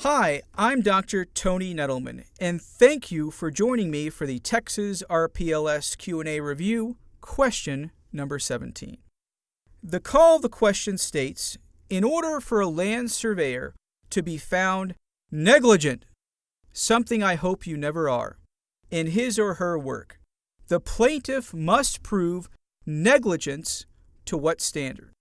Hi, I'm Dr. Tony Nettleman, and thank you for joining me for the Texas RPLS Q&A review, question number 17. The call of the question states, in order for a land surveyor to be found negligent, something I hope you never are, in his or her work, the plaintiff must prove negligence to what standard?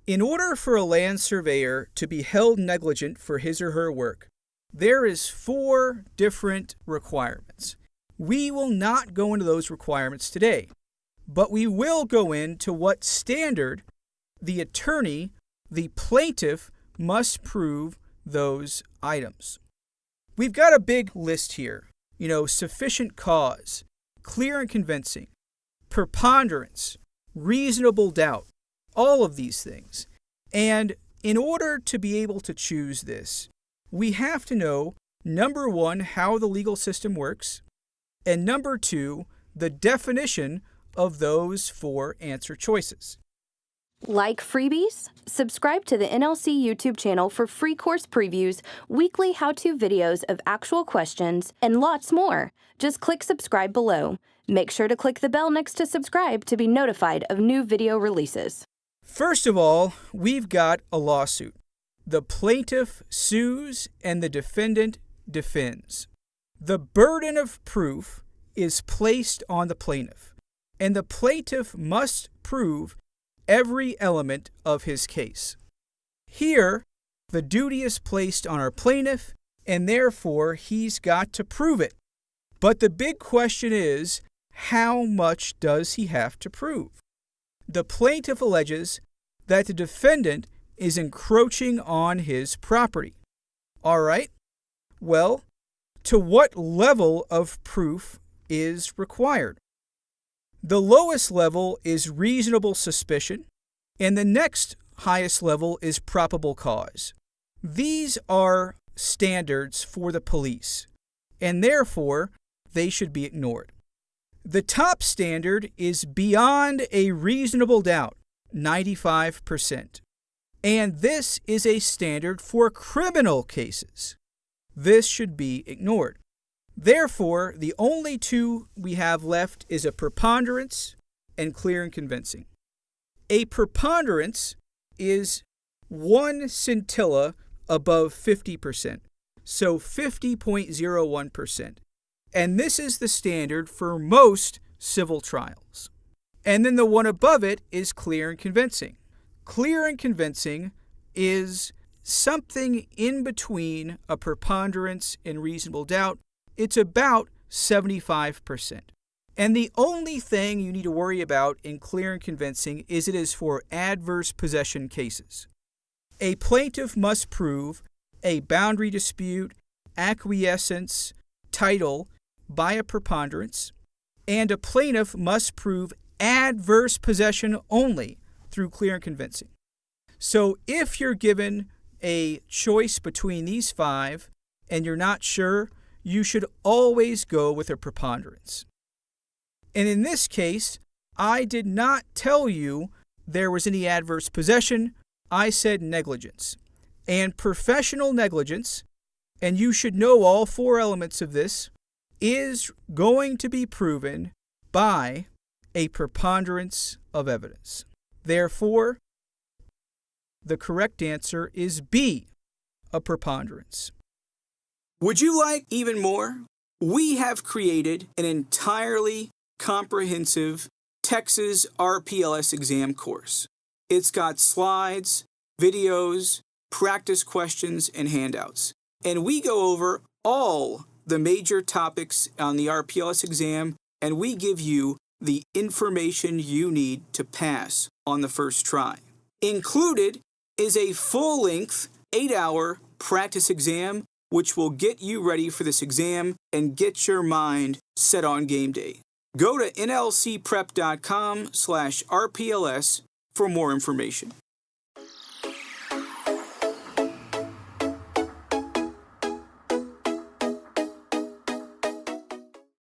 In order for a land surveyor to be held negligent for his or her work, there is 4 different requirements. We will not go into those requirements today, but we will go into what standard the attorney, the plaintiff, must prove those items. We've got a big list here. Sufficient cause, clear and convincing, preponderance, reasonable doubt, all of these things. And in order to be able to choose this, we have to know, number 1, how the legal system works, and number 2, the definition of those 4 answer choices. Like freebies? Subscribe to the NLC YouTube channel for free course previews, weekly how-to videos of actual questions, and lots more. Just click subscribe below. Make sure to click the bell next to subscribe to be notified of new video releases. First of all, we've got a lawsuit. The plaintiff sues and the defendant defends. The burden of proof is placed on the plaintiff, and the plaintiff must prove every element of his case. Here, the duty is placed on our plaintiff, and therefore he's got to prove it. But the big question is, how much does he have to prove? The plaintiff alleges that the defendant is encroaching on his property. All right, well, to what level of proof is required? The lowest level is reasonable suspicion, and the next highest level is probable cause. These are standards for the police, and therefore they should be ignored. The top standard is beyond a reasonable doubt, 95%. And this is a standard for criminal cases. This should be ignored. Therefore, the only 2 we have left is a preponderance and clear and convincing. A preponderance is 1 scintilla above 50%, so 50.01%. And this is the standard for most civil trials. And then the one above it is clear and convincing. Clear and convincing is something in between a preponderance and reasonable doubt. It's about 75%. And the only thing you need to worry about in clear and convincing is it is for adverse possession cases. A plaintiff must prove a boundary dispute, acquiescence, title by a preponderance, and a plaintiff must prove adverse possession only through clear and convincing. So if you're given a choice between these 5 and you're not sure, you should always go with a preponderance. And in this case, I did not tell you there was any adverse possession. I said negligence. And professional negligence, and you should know all 4 elements of this, is going to be proven by a preponderance of evidence. Therefore, the correct answer is B, a preponderance. Would you like even more? We have created an entirely comprehensive Texas RPLS exam course. It's got slides, videos, practice questions, and handouts. And we go over all the major topics on the RPLS exam, and we give you the information you need to pass on the first try. Included is a full-length 8-hour practice exam, which will get you ready for this exam and get your mind set on game day. Go to nlcprep.com/RPLS for more information.